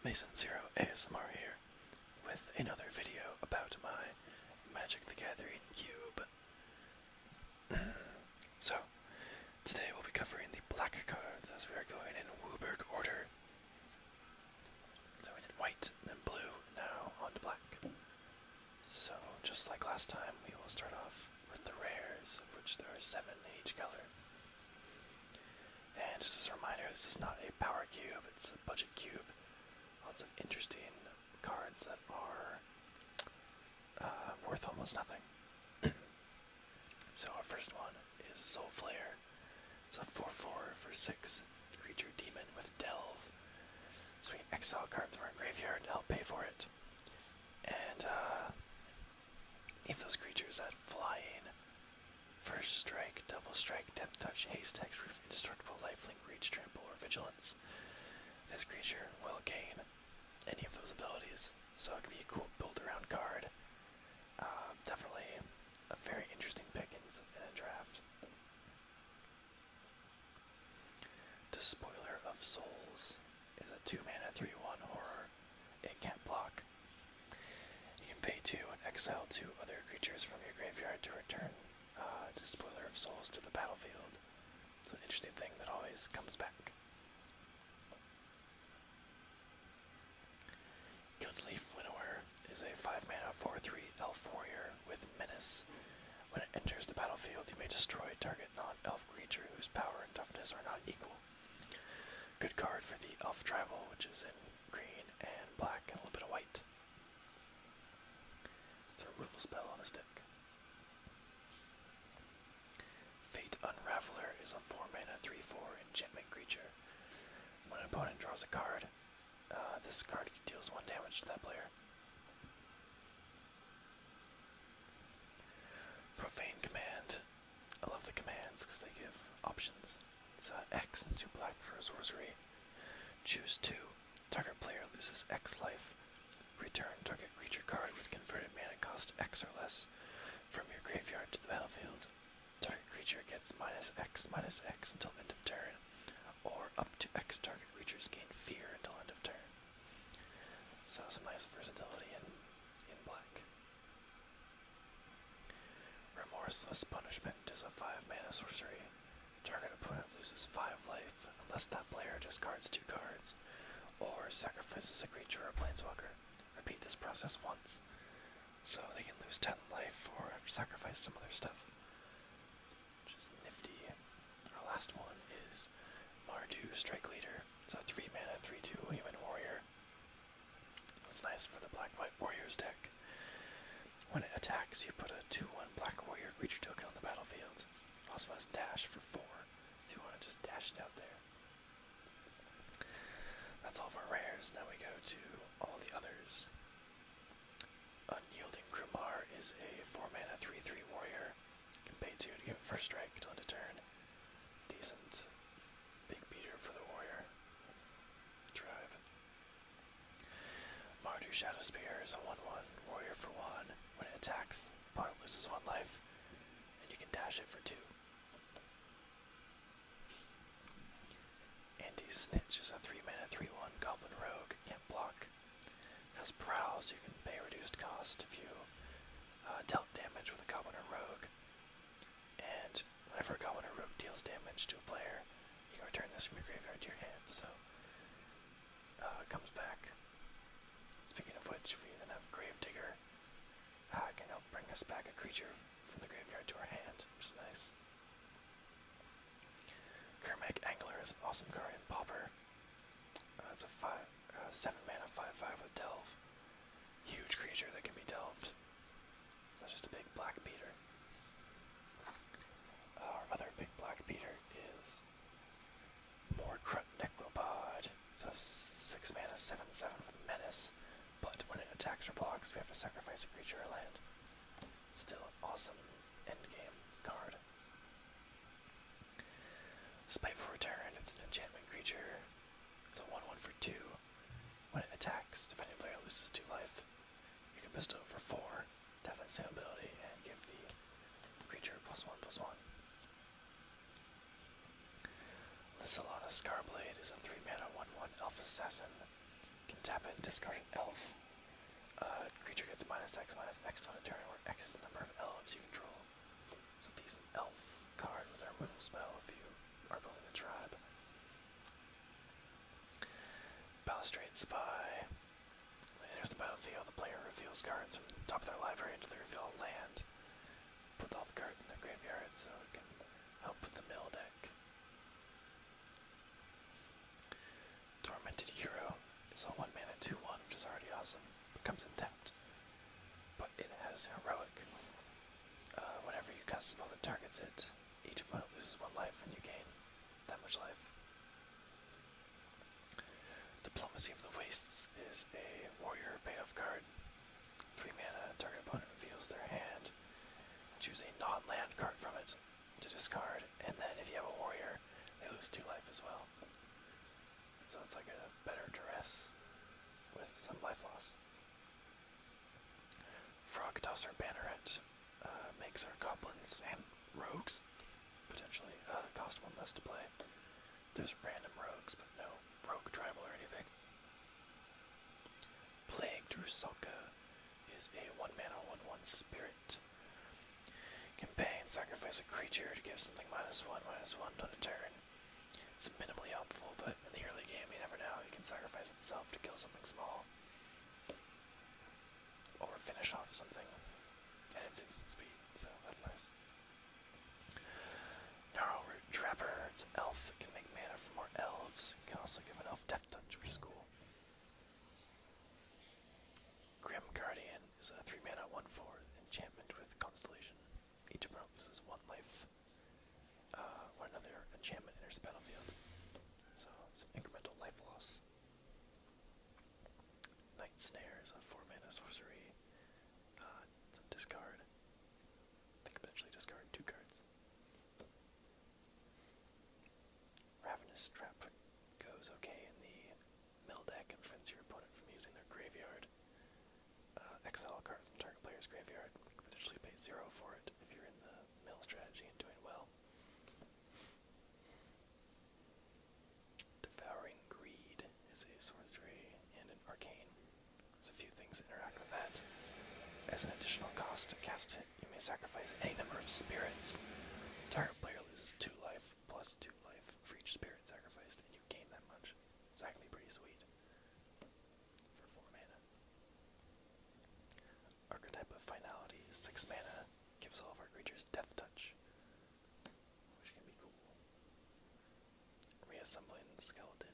Mason Zero ASMR here with another video about my Magic the Gathering cube. So, today we'll be covering the black cards as we are going in Wooburg order. So we did white, then blue, now on to black. So, just like last time, we will start off with the rares, of which there are 7 each color. And just as a reminder, this is not a power cube, it's a budget cube. Lots of interesting cards that are worth almost nothing. So our first one is Soul Flare. It's a 4/4 for 6 creature demon with Delve. So we can exile cards from our graveyard to help pay for it. And if those creatures had flying, first strike, double strike, death touch, haste, hexproof, indestructible, lifelink, reach, trample, or vigilance, this creature will gain any of those abilities. So it could be a cool build around card. Definitely a very interesting pick in a draft. Despoiler of Souls is a 2-mana 3/1 horror. It can't block. You can pay 2 and exile 2 other creatures from your graveyard to return Despoiler of Souls to the battlefield. It's an interesting thing that always comes back. Gildleaf Winnower is a 5-mana 4/3 elf warrior with menace. When it enters the battlefield, you may destroy target non-elf creature whose power and toughness are not equal. Good card for the elf tribal, which is in green and black and a little bit of white. It's a removal spell on a stick. Fate Unraveler is a 4-mana 3/4 enchantment creature. When an opponent draws a card, this card deals 1 damage to that player. Profane Command. I love the commands because they give options. It's X and 2 black for a sorcery. Choose 2. Target player loses X life. Return target creature card with converted mana cost X or less from your graveyard to the battlefield. Target creature gets -X until end of turn, or up to X target creatures gain fear until end of turn. So some nice versatility in black. Remorseless Punishment is a 5-mana sorcery. Target opponent loses 5 life unless that player discards 2 cards or sacrifices a creature or planeswalker. Repeat this process once, so they can lose 10 life or have to sacrifice some other stuff, which is nifty. Our last one is Mardu Strike Leader. It's a 3-mana 3/2 human warrior. It's nice for the Black-White Warriors deck. When it attacks, you put a 2/1 Black Warrior creature token on the battlefield. It also has dash for 4, if you want to just dash it out there. That's all of our rares. Now we go to all the others. Unyielding Grumar is a 4-mana 3/3 warrior. You can pay 2 to give it first strike till end of turn. Decent big beater for the warrior tribe. Mardu Shadowspear is a 1/1 warrior for 1. When it attacks, the opponent loses 1 life, and you can dash it for 2. Anti-Snitch is a 3-mana 3/1 goblin rogue. Can't block. Has prowl, so you can pay reduced cost if you dealt damage with a goblin or rogue. And whenever a goblin or rogue deals damage to a player, you can return this from your graveyard to your hand. So it comes back. Speaking of which, we then have Gravedigger. Can help bring us back a creature from the graveyard to our hand, which is nice. Kermeg Angler is an awesome card in Pauper. It's a 7-mana 5/5 with Delve. Huge creature that can be delved. So that's just a big black beater. Our other big black beater is Morkrut Necropod. It's a 6-mana 7/7 with Menace. But when it attacks or blocks, we have to sacrifice a creature or land. Still an awesome endgame card. Spiteful Return, it's an enchantment creature. It's a 1/1 for 2. When it attacks, defending player loses 2 life. You can bestow it for 4 to have that same ability and give the creature +1/+1. Lysilana Scarblade is a 3-mana 1/1 elf assassin. Can tap it and discard an elf. Creature gets -X on a turn, where X is the number of elves you control. It's a decent elf card with a removal spell if you are building the tribe. Balustrade Spy. When it enters the battlefield, the player reveals cards from the top of their library until they reveal a land. Put all the cards in their graveyard so it can help with the mill deck. Tormented Hero is a 1-mana 2/1, which is already awesome. Becomes untapped. But it has Heroic. Whenever you cast a spell that targets it, each opponent loses 1 life and you gain that much life. Diplomacy of the Wastes is a warrior payoff card. 3 mana, target opponent reveals their hand. Choose a non-land card from it to discard, and then if you have a warrior, they lose 2 life as well. So it's like a better duress with some life loss. Frog Tosser Banneret makes our goblins and rogues potentially cost 1 less to play. There's random rogues, but no rogue tribal or anything. Plague Drusalka is a 1-mana 1/1 spirit. Campaign, sacrifice a creature to give something -1/-1 on a turn. It's minimally helpful, but in the early game you never know. You can sacrifice itself to kill something small. Or finish off something. And it's instant speed, so that's nice. Gnarlroot Trapper, it's an elf that can make mana for more elves. It can also give an elf Death Touch, which is cool. Grim Guardian is a 3-mana 1/4 enchantment with Constellation. Each opponent loses 1 life when another enchantment enters the battlefield. So, some incremental life loss. Night Snare is a 4-mana sorcery. Some discard. They could potentially discard 2 cards. Ravenous Trap goes okay in the mill deck and prevents your opponent from using their graveyard. Exile cards in the target player's graveyard. You can potentially pay 0 for it if you're in the mill strategy and doing well. Devouring Greed is a sorcery and an arcane. There's a few things that interact with that. As an additional cost to cast it, you may sacrifice any number of spirits. The target player loses 2 life plus 2 life for each spirit sacrificed, and you gain that much. It's actually pretty sweet for 4 mana. Archetype of Finality, 6 mana, gives all of our creatures Death Touch, which can be cool. Reassembling the Skeleton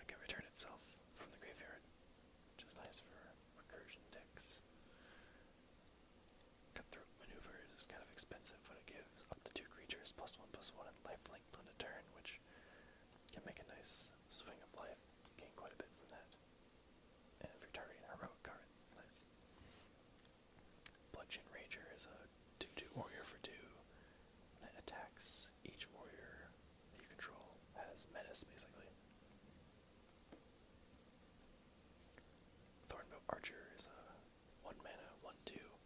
can return itself from the graveyard, which is nice for recursion decks. Cutthroat Maneuvers is kind of expensive, but it gives up to 2 creatures +1/+1 and lifelink on a turn, which can make a nice swing of life. Gain quite a bit from that. And if you're targeting heroic cards, it's nice. Bludgeon Rager is a 2/2 warrior for 2. When it attacks, each warrior that you control has menace, basically. Thornbow Archer is a 1-mana 1/2,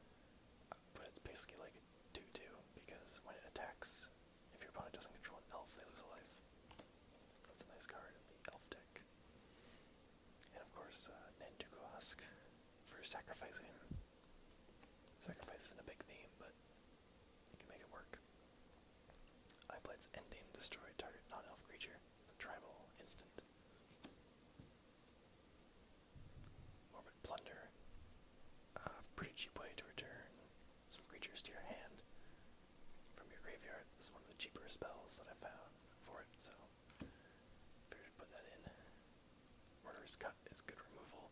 but it's basically like a 2/2 because when it attacks, if your opponent doesn't control an elf, they lose a life. So that's a nice card in the elf deck. And of course, Nanduko Husk for sacrificing. Sacrifice isn't a big theme, but you can make it work. Eyeblight's Ending, destroy target non-elf creature. It's a tribal instant. Morbid Plunder. Pretty cheap way to return some creatures to your hand from your graveyard. This is one of the cheaper spells that I found for it, so figured to put that in. Murderous Cut is good removal.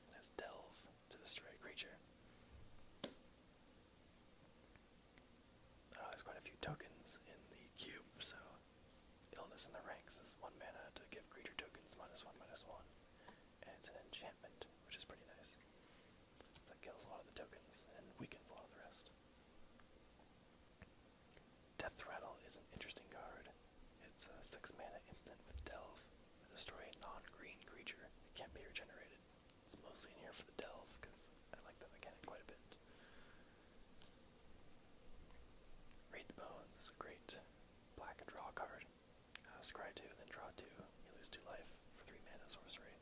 It has Delve to destroy a creature. There's quite a few tokens in the cube, so Illness in the Ranks is 1 mana to give creature tokens -1/-1, and it's an enchantment, which is pretty nice. That kills a lot of the tokens and weakens a lot of the rest. Death Rattle is an interesting card. It's a 6 mana instant with Delve to destroy a non-green creature. It can't be regenerated. It's mostly in here for the Delve, because I like that mechanic quite a bit. Raid the Bones is a great black draw card. Scry 2, then draw 2. You lose 2 life for 3 mana sorcery.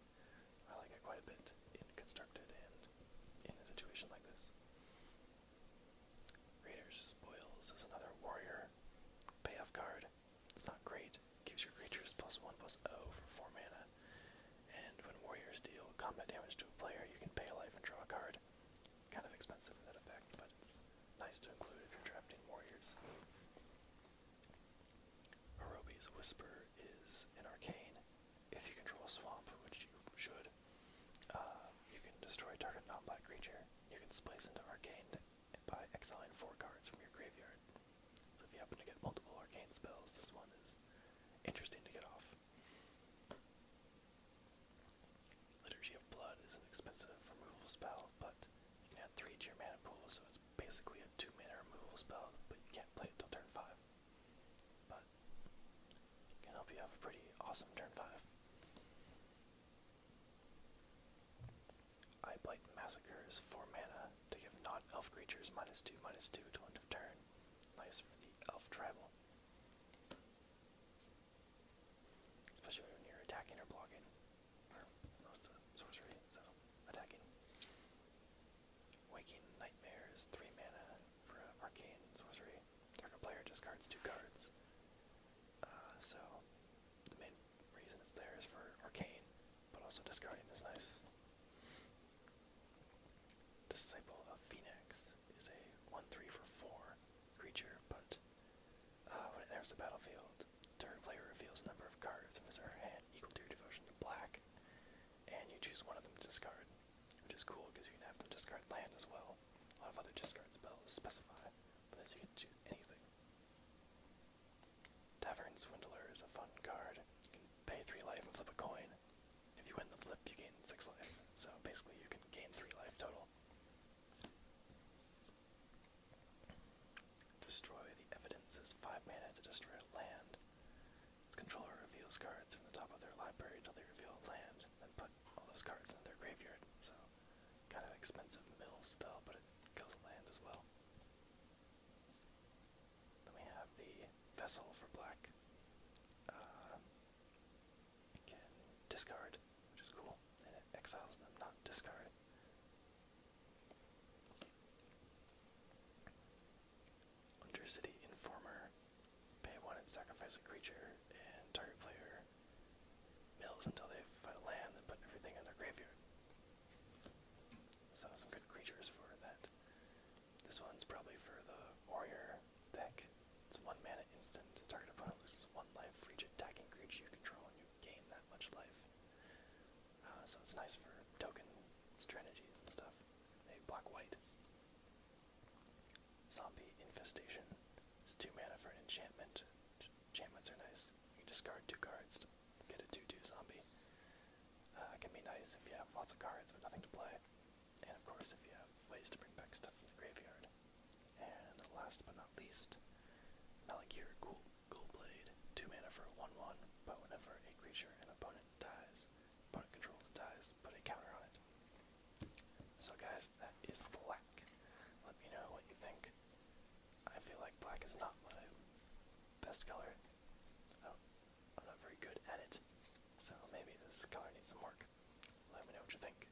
I like it quite a bit in Constructed and in a situation like this. Raiders Spoils is another warrior payoff card. It's not great. It gives your creatures +1/+0 for 4 mana. And when warriors deal combat damage to a player, you can pay a life and draw a card. It's kind of expensive for that effect, but it's nice to include if you're drafting warriors. Hirobi's Whisper is an arcane. If you control a swamp, which you should, you can destroy target non-black creature. You can splice into arcane by exiling 4 cards from your graveyard. So if you happen to get multiple arcane spells, this one is interesting to get off. Liturgy of Blood is an expensive removal spell, but you can add 3 to your mana pool, so it's basically a 2 mana removal spell, but you can't play it till turn 5. But it can help you have a pretty awesome turn 5. Eye Blight Massacre is 4 mana to give non-elf creatures -2/-2 till end of turn. Nice for the elf tribal. Especially when you're attacking or blocking. Or, no, it's a sorcery, so attacking. Waking Nightmare is 3 mana for an arcane sorcery. Target player discards 2 cards. So, the main reason it's there is for arcane, but also discarding is nice. Disciple of Phoenix is a 1/3 for 4 creature, but when it enters the battlefield, target player reveals a number of cards from his or her hand equal to your devotion to black, and you choose one of them to discard, which is cool because you can have them discard land as well. A lot of other discard spells specify, but this you can choose anything. Tavern Swindler is a fun card. You can pay 3 life and flip a coin. If you win the flip, you gain 6 life, so basically you can gain 3 life total. Destroy the Evidence is 5 mana to destroy a land. Its controller reveals cards from the top of their library until they reveal a land, then put all those cards in their graveyard. So, kind of expensive mill spell, but it kills a land as well. Then we have the Vessel for black. It can discard, which is cool, and it exiles them, not discard. Undercity Informer. Pay 1 and sacrifice a creature, and target player mills until they find a land, then put everything in their graveyard. So some good creatures for that. This one's probably for the warrior deck. It's 1 mana instant. Target opponent loses 1 life for each attacking creature you control, and you gain that much life. So it's nice for token strategies and stuff. Maybe black-white. Zombie Infestation. It's 2 mana for an enchantment. Enchantments are nice. You can discard 2 cards to get a 2/2 zombie. It can be nice if you have lots of cards but nothing to play. And of course if you have ways to bring back stuff from the graveyard. And last but not least, Malakir Ghoulblade. 2 mana for a 1/1, but whenever a creature an opponent controls dies, put a counter on it. So guys, that is black. Let me know what you think. I feel like black is not my best color. I'm not very good at it, so maybe this color needs some work. Let me know what you think.